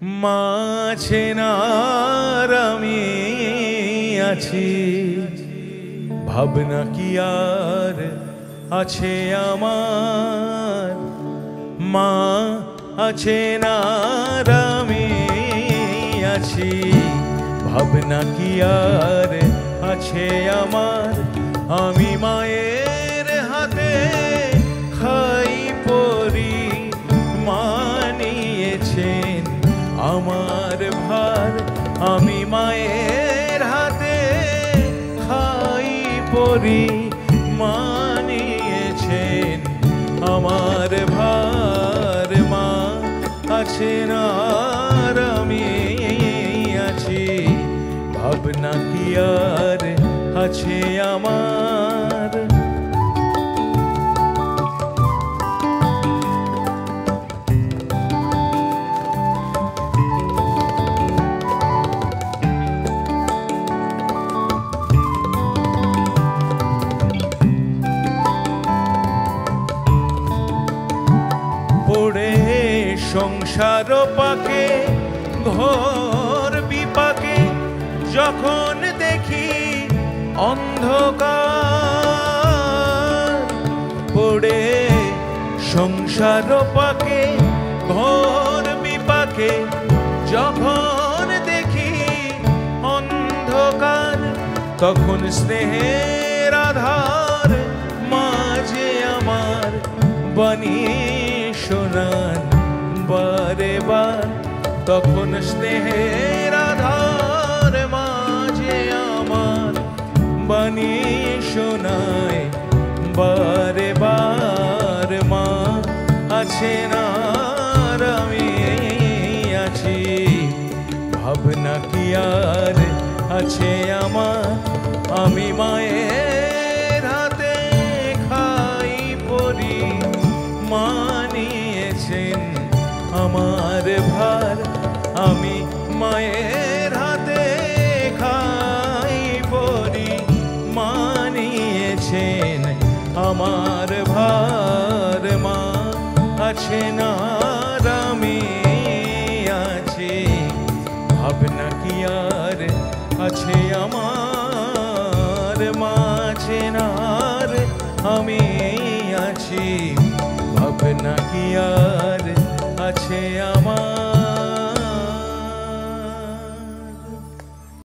মাঝে না আমি আছি, ভাবনা কি আর আছে আমার। মা আছে না আমি আছি, ভাবনা কি আর আছে আমার। আমি মায়ের হাতে খাই পরি, মানিয়েছেন আমার ভার। আমি মায়ের হাতে খাই পরি, মানিয়েছেন আমার ভার। মা আছেন আর আমি আছি, ভাবনা কি আর আছে আমার। পড়ে সংসার পাকে ঘোর বিপাকে, যখন দেখি অন্ধকার। পড়ে সংসার পাকে ঘোর বিপাকে, যখন দেখি অন্ধকার। তখন স্নেহের আধার মাঝে আমার বানিয়ে শোনান বারে বার। তখন স্নেহের আধার মাঝে আমার বানিয়ে শোনায় বারে বার। মা আছেন আর আমি আছি, ভাবনা কি আর আছে আমার। আমি মায়ের হাতে খাই পরি, মানিয়েছেন আমার ভার। আমি মায়ের হাতে খাই পরি, মানিয়েছেন আমার ভার। মা আছেন আর আমি আছি, ভাবনা কি আর আছে আমার। মা আছেন আর আমি আছি, ভাবনা কি আর